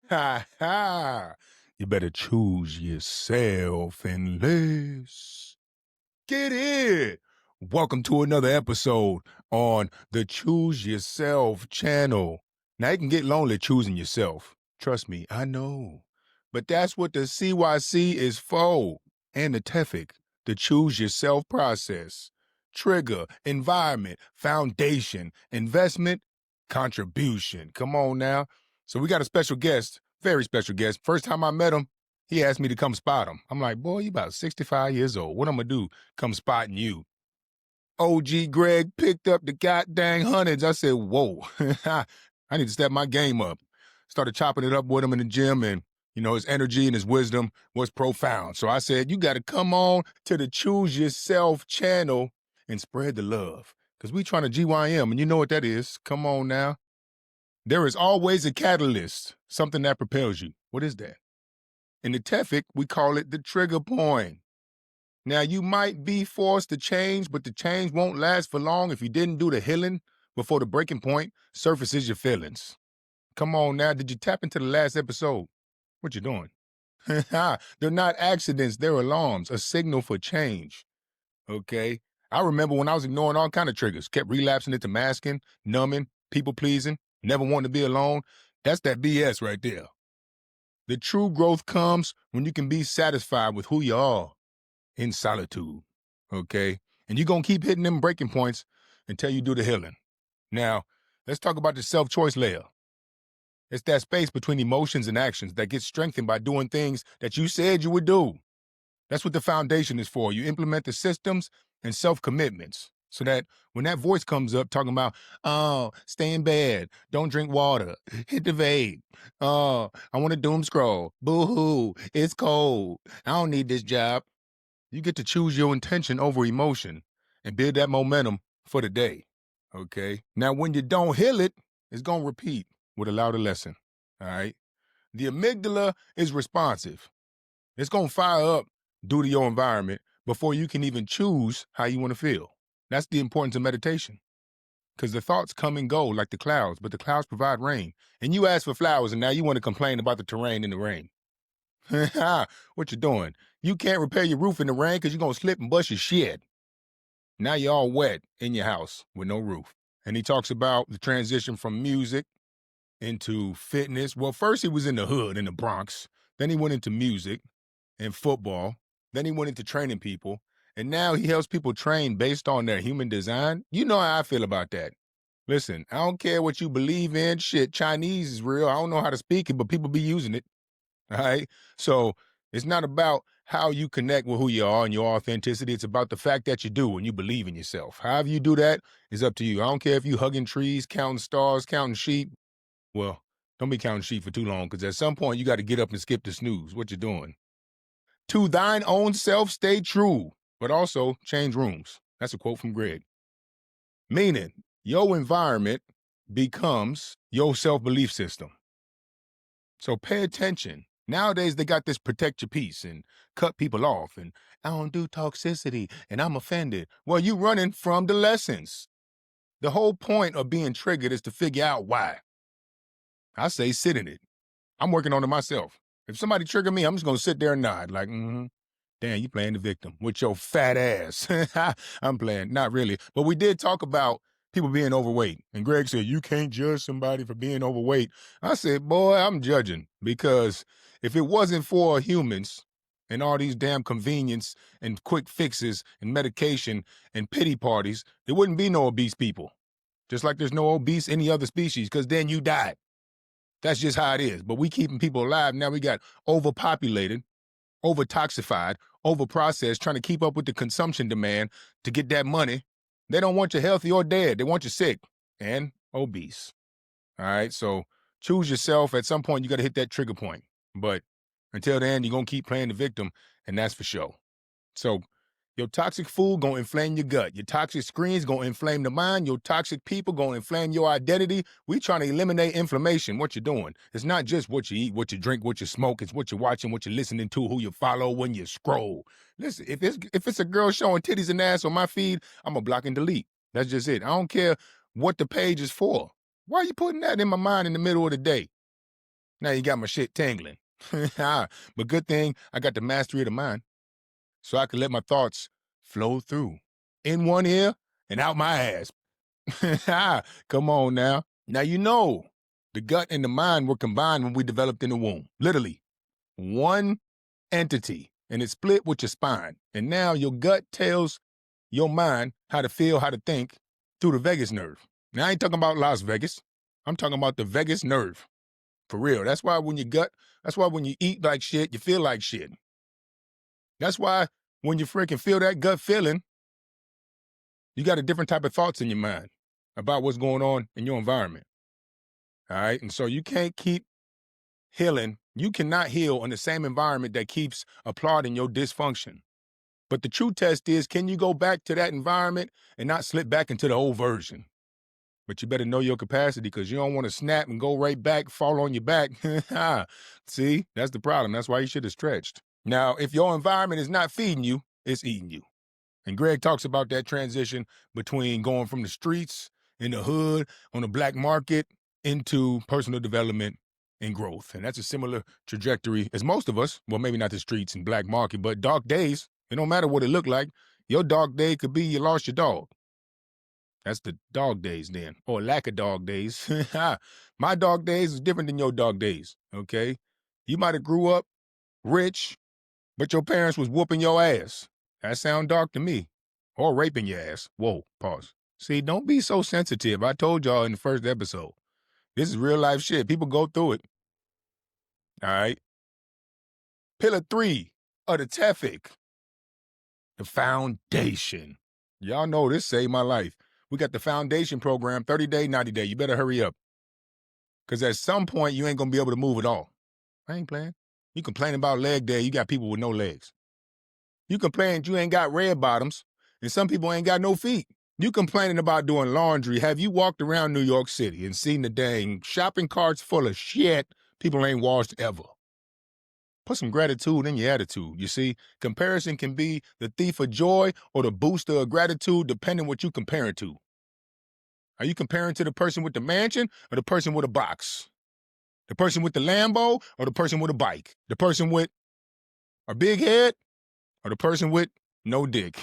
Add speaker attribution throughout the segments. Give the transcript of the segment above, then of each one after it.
Speaker 1: Ha ha! You better choose yourself and let's get it. Welcome to another episode on the Choose Yourself channel. Now, it can get lonely choosing yourself. Trust me, I know. But that's what the CYC is for. And the TEFIC, the Choose Yourself process. Trigger, environment, foundation, investment, contribution. Come on now. So we got a special guest, very special guest. First time I met him, he asked me to come spot him. I'm like, boy, you about 65 years old. What I'm going to do? Come spotting you. OG Greg picked up the goddamn hundreds. I said, whoa, I need to step my game up. Started chopping it up with him in the gym, and, you know, his energy and his wisdom was profound. So I said, you got to come on to the Choose Yourself channel and spread the love. Because we trying to GYM, and you know what that is. Come on now. There is always a catalyst, something that propels you. What is that? In the TEFIC, we call it the trigger point. Now, you might be forced to change, but the change won't last for long if you didn't do the healing before the breaking point surfaces your feelings. Come on now, did you tap into the last episode? What you doing? They're not accidents, they're alarms, a signal for change. Okay? I remember when I was ignoring all kind of triggers, kept relapsing into masking, numbing, people-pleasing, never wanting to be alone. That's that BS right there. The true growth comes when you can be satisfied with who you are in solitude, okay? And you're going to keep hitting them breaking points until you do the healing. Now, let's talk about the self-choice layer. It's that space between emotions and actions that gets strengthened by doing things that you said you would do. That's what the foundation is for. You implement the systems and self-commitments so that when that voice comes up talking about, oh, stay in bed, don't drink water, hit the vape, oh, I want to doom scroll, boo-hoo, it's cold, I don't need this job. You get to choose your intention over emotion and build that momentum for the day, okay? Now, when you don't heal it, it's going to repeat with a louder lesson, all right? The amygdala is responsive. It's going to fire up due to your environment before you can even choose how you want to feel. That's the importance of meditation, because the thoughts come and go like the clouds, but the clouds provide rain. And you ask for flowers, and now you want to complain about the terrain in the rain. What you doing? You can't repair your roof in the rain because you're going to slip and bust your shit. Now you're all wet in your house with no roof. And he talks about the transition from music into fitness. Well, first he was in the hood in the Bronx. Then he went into music and football. Then he went into training people. And now he helps people train based on their human design. You know how I feel about that. Listen, I don't care what you believe in. Shit, Chinese is real. I don't know how to speak it, but people be using it. All right. So it's not about how you connect with who you are and your authenticity. It's about the fact that you do and you believe in yourself. However you do that is up to you. I don't care if you hugging trees, counting stars, counting sheep. Well, don't be counting sheep for too long, because at some point you got to get up and skip the snooze. What you doing? To thine own self stay true, but also change rooms. That's a quote from Greg. Meaning, your environment becomes your self-belief system. So pay attention. Nowadays, they got this protect your peace and cut people off, and I don't do toxicity, and I'm offended. Well, you running from the lessons. The whole point of being triggered is to figure out why. I say sit in it. I'm working on it myself. If somebody trigger me, I'm just going to sit there and nod like, damn, you playing the victim with your fat ass. I'm playing, not really. But we did talk about people being overweight. And Greg said, you can't judge somebody for being overweight. I said, boy, I'm judging, because if it wasn't for humans and all these damn convenience and quick fixes and medication and pity parties, there wouldn't be no obese people. Just like there's no obese any other species, because then you died. That's just how it is. But we keeping people alive. Now we got overpopulated, over-toxified, over-processed, trying to keep up with the consumption demand to get that money. They don't want you healthy or dead. They want you sick and obese. All right, so choose yourself. At some point, you got to hit that trigger point. But until then, you're going to keep playing the victim, and that's for sure. So your toxic food going to inflame your gut. Your toxic screens going to inflame the mind. Your toxic people going to inflame your identity. We trying to eliminate inflammation. What you're doing. It's not just what you eat, what you drink, what you smoke. It's what you're watching, what you're listening to, who you follow when you scroll. Listen, if it's a girl showing titties and ass on my feed, I'm going to block and delete. That's just it. I don't care what the page is for. Why are you putting that in my mind in the middle of the day? Now you got my shit tingling. But good thing I got the mastery of the mind, so I can let my thoughts flow through in one ear and out my ass. Come on now. Now you know the gut and the mind were combined when we developed in the womb. Literally, one entity, and it split with your spine. And now your gut tells your mind how to feel, how to think through the vagus nerve. Now I ain't talking about Las Vegas. I'm talking about the vagus nerve. For real. That's why when you eat like shit, you feel like shit. That's why when you freaking feel that gut feeling, you got a different type of thoughts in your mind about what's going on in your environment. All right. And so you can't keep healing. You cannot heal in the same environment that keeps applauding your dysfunction. But the true test is, can you go back to that environment and not slip back into the old version? But you better know your capacity, because you don't want to snap and go right back, fall on your back. See, that's the problem. That's why you should have stretched. Now, if your environment is not feeding you, it's eating you. And Greg talks about that transition between going from the streets in the hood on the black market into personal development and growth. And that's a similar trajectory as most of us, well, maybe not the streets and black market, but dark days. It don't matter what it looked like. Your dark day could be you lost your dog. That's the dog days then, or lack of dog days. My dog days is different than your dog days, okay? You might have grew up rich, but your parents was whooping your ass. That sound dark to me. Or raping your ass. Whoa, pause. See, don't be so sensitive. I told y'all in the first episode. This is real life shit. People go through it. All right? Pillar 3 of the TEFIC. The foundation. Y'all know this saved my life. We got the foundation program, 30-day, 90-day. You better hurry up. Because at some point, you ain't going to be able to move at all. I ain't playing. You complain about leg day, you got people with no legs. You complain you ain't got red bottoms, and some people ain't got no feet. You complaining about doing laundry. Have you walked around New York City and seen the dang shopping carts full of shit people ain't washed ever? Put some gratitude in your attitude. You see, comparison can be the thief of joy or the booster of gratitude, depending what you comparing to. Are you comparing to the person with the mansion or the person with a box? The person with the Lambo or the person with a bike? The person with a big head or the person with no dick?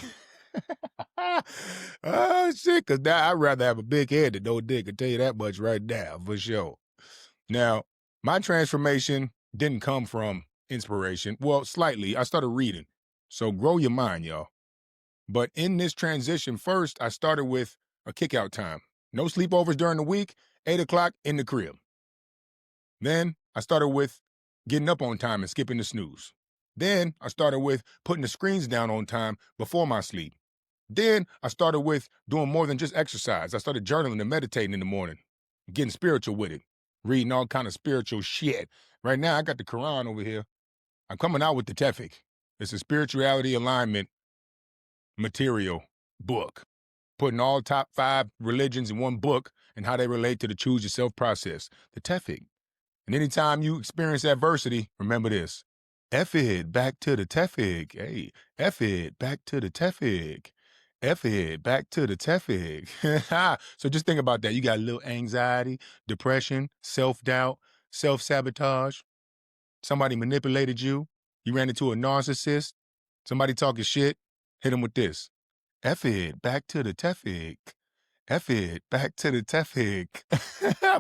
Speaker 1: Oh, shit, because I'd rather have a big head than no dick. I tell you that much right now, for sure. Now, my transformation didn't come from inspiration. Well, slightly. I started reading. So grow your mind, y'all. But in this transition, first, I started with a kick-out time. No sleepovers during the week, 8 o'clock in the crib. Then I started with getting up on time and skipping the snooze. Then I started with putting the screens down on time before my sleep. Then I started with doing more than just exercise. I started journaling and meditating in the morning, getting spiritual with it, reading all kind of spiritual shit. Right now, I got the Quran over here. I'm coming out with the TEFIC. It's a spirituality alignment material book, putting all top 5 religions in one book and how they relate to the choose yourself process, the TEFIC. And anytime you experience adversity, remember this. F it back to the TEFIC. Hey, F it back to the TEFIC. F it back to the TEFIC. So just think about that. You got a little anxiety, depression, self-doubt, self-sabotage. Somebody manipulated you. You ran into a narcissist. Somebody talking shit. Hit them with this. F it back to the TEFIC. F it back to the TEFIC.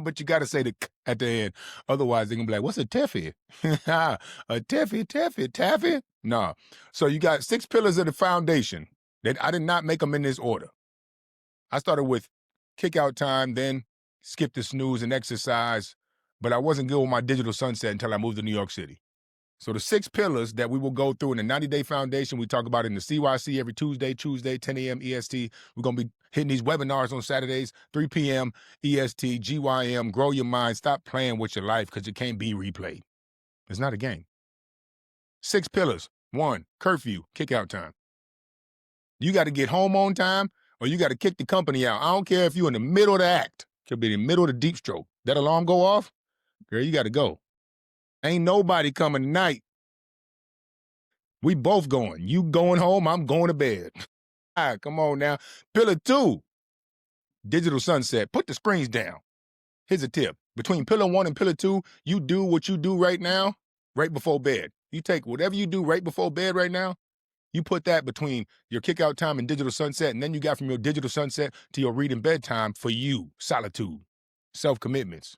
Speaker 1: But you got to say the k at the end. Otherwise, they're going to be like, what's a TEFIC? A TEFIC, taffy? Nah. So you got 6 pillars of the foundation. That I did not make them in this order. I started with kick out time, then skip the snooze and exercise, but I wasn't good with my digital sunset until I moved to New York City. So the 6 pillars that we will go through in the 90-day foundation, we talk about in the CYC every Tuesday, 10 a.m. EST. We're going to be hitting these webinars on Saturdays, 3 p.m. EST, GYM, grow your mind, stop playing with your life because it can't be replayed. It's not a game. 6 pillars. 1, curfew, kick out time. You got to get home on time or you got to kick the company out. I don't care if you're in the middle of the act. Could be in the middle of the deep stroke. That alarm go off, girl, you got to go. Ain't nobody coming tonight. We both going. You going home, I'm going to bed. Come on now. Pillar 2, digital sunset. Put the screens down. Here's a tip. Between pillar 1 and pillar 2, you do what you do right now, right before bed. You take whatever you do right before bed right now, you put that between your kick-out time and digital sunset, and then you got from your digital sunset to your reading bedtime for you, solitude, self-commitments.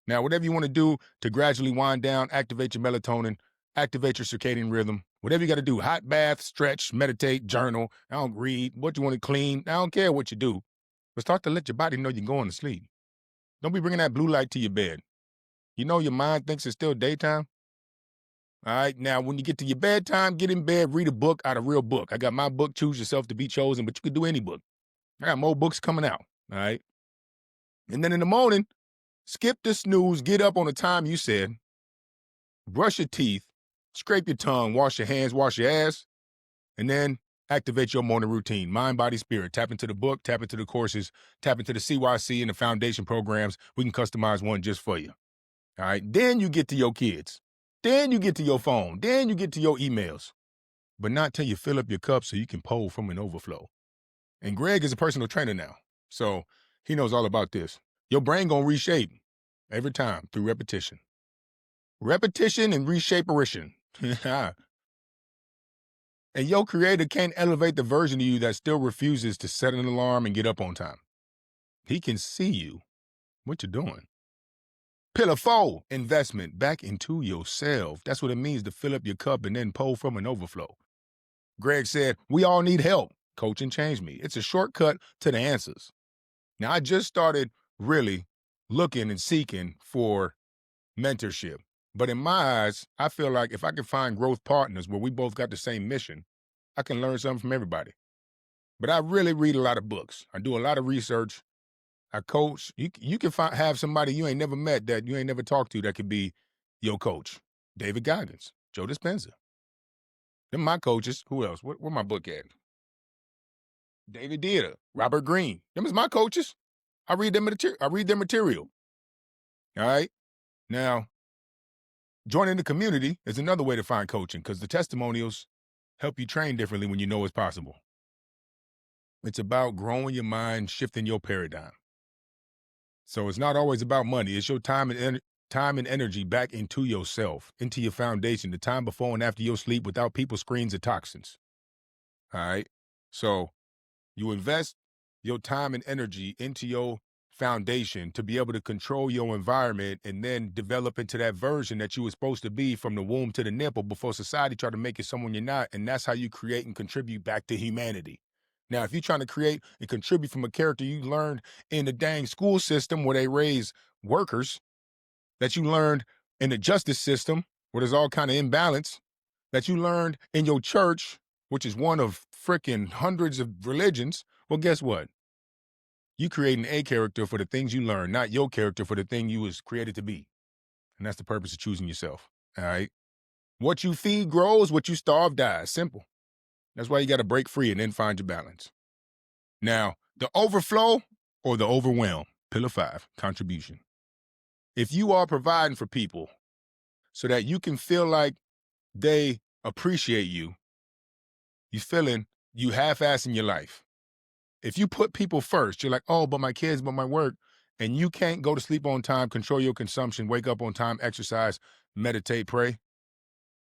Speaker 1: Now, whatever you want to do to gradually wind down, activate your melatonin, activate your circadian rhythm, whatever you got to do, hot bath, stretch, meditate, journal, I don't read, what you want to clean, I don't care what you do, but start to let your body know you're going to sleep. Don't be bringing that blue light to your bed. You know your mind thinks it's still daytime? All right, now when you get to your bedtime, get in bed, read a book out of real book. I got my book, Choose Yourself to Be Chosen, but you could do any book. I got more books coming out, all right? And then in the morning, skip the snooze, get up on the time you said, brush your teeth, scrape your tongue, wash your hands, wash your ass, and then activate your morning routine. Mind, body, spirit. Tap into the book, tap into the courses, tap into the CYC and the foundation programs. We can customize one just for you. All right, then you get to your kids. Then you get to your phone. Then you get to your emails. But not till you fill up your cup so you can pull from an overflow. And Greg is a personal trainer now, so he knows all about this. Your brain gonna reshape every time through repetition. Repetition and reshaperation. And your creator can't elevate the version of you that still refuses to set an alarm and get up on time. He can see you, what you're doing. Pillar 4, investment back into yourself. That's what it means to fill up your cup and then pull from an overflow. Greg said, we all need help. Coaching changed me. It's a shortcut to the answers. Now, I just started really looking and seeking for mentorship. But in my eyes, I feel like if I can find growth partners where we both got the same mission, I can learn something from everybody. But I really read a lot of books. I do a lot of research. I coach. You can have somebody you ain't never met, that you ain't never talked to, that could be your coach. David Goggins, Joe Dispenza. Them my coaches. Who else? Where my book at? David Dieter, Robert Greene. Them is my coaches. I read their material. All right? Now, joining the community is another way to find coaching, because the testimonials help you train differently when you know it's possible. It's about growing your mind, shifting your paradigm. So it's not always about money. It's your time and energy back into yourself, into your foundation, the time before and after your sleep, without people, screens, or toxins. All right? So you invest your time and energy into your foundation to be able to control your environment and then develop into that version that you were supposed to be from the womb to the nipple before society tried to make you someone you're not. And that's how you create and contribute back to humanity. Now, if you're trying to create and contribute from a character you learned in the dang school system where they raise workers, that you learned in the justice system where there's all kind of imbalance, that you learned in your church, which is one of freaking hundreds of religions, well, guess what? You create an A character for the things you learn, not your character for the thing you was created to be. And that's the purpose of choosing yourself, all right? What you feed grows, what you starve dies. Simple. That's why you got to break free and then find your balance. Now, the overflow or the overwhelm, pillar 5, contribution. If you are providing for people so that you can feel like they appreciate you, you feeling you half-assing your life. If you put people first, you're like, oh, but my kids, but my work, and you can't go to sleep on time, control your consumption, wake up on time, exercise, meditate, pray,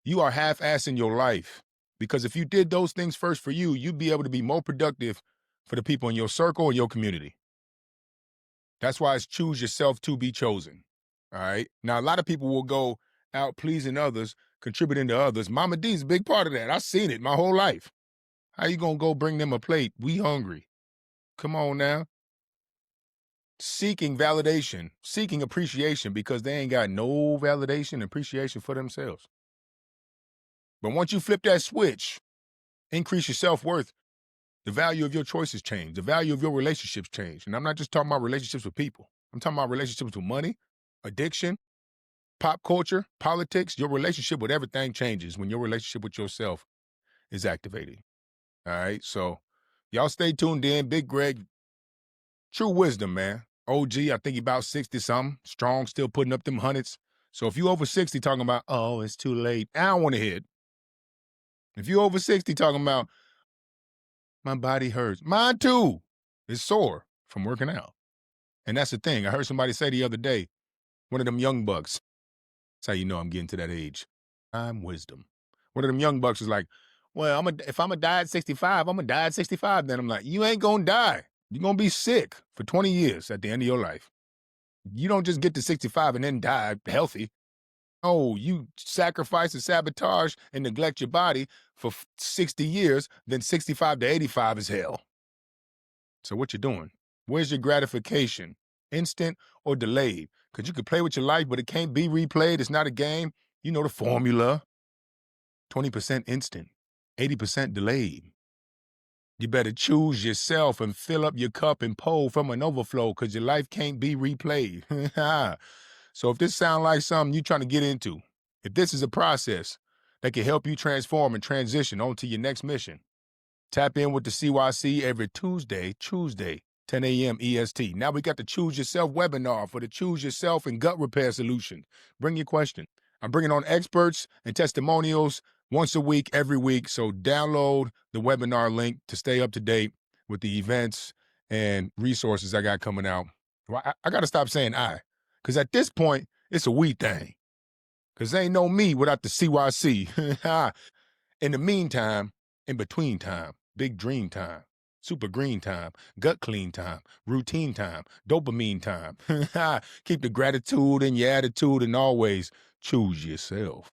Speaker 1: you are half-assing your life. Because if you did those things first for you, you'd be able to be more productive for the people in your circle and your community. That's why it's choose yourself to be chosen, all right? Now, a lot of people will go out pleasing others, contributing to others. Mama D's a big part of that. I've seen it my whole life. How you gonna go bring them a plate? We hungry. Come on now. Seeking validation, seeking appreciation because they ain't got no validation and appreciation for themselves. But once you flip that switch, increase your self-worth, the value of your choices change. The value of your relationships change. And I'm not just talking about relationships with people. I'm talking about relationships with money, addiction, pop culture, politics. Your relationship with everything changes when your relationship with yourself is activated. All right? So y'all stay tuned in. Big Greg, true wisdom, man. OG, I think he about 60-something. Strong, still putting up them hundreds. So if you over 60 talking about, oh, it's too late, I don't want to hear it. If you over 60 talking about, my body hurts, mine too, it's sore from working out. And that's the thing. I heard somebody say the other day, one of them young bucks. That's how you know I'm getting to that age. Time wisdom. One of them young bucks was like, well, if I'm a die at 65, I'm gonna die at 65. Then I'm like, you ain't gonna die. You're gonna be sick for 20 years at the end of your life. You don't just get to 65 and then die healthy. Oh, you sacrifice and sabotage and neglect your body for 60 years, then 65 to 85 is hell. So what you doing? Where's your gratification? Instant or delayed? Because you could play with your life, but it can't be replayed. It's not a game. You know the formula. 20% instant, 80% delayed. You better choose yourself and fill up your cup and pour from an overflow because your life can't be replayed. So if this sounds like something you're trying to get into, if this is a process that can help you transform and transition onto your next mission, tap in with the CYC every Tuesday, 10 a.m. EST. Now we got the Choose Yourself webinar for the Choose Yourself and Gut Repair Solution. Bring your question. I'm bringing on experts and testimonials once a week, every week. So download the webinar link to stay up to date with the events and resources I got coming out. Well, I got to stop saying I, because at this point, it's a we thing. Because ain't no me without the CYC. In the meantime, in between time, big dream time, super green time, gut clean time, routine time, dopamine time. Keep the gratitude in your attitude and always choose yourself.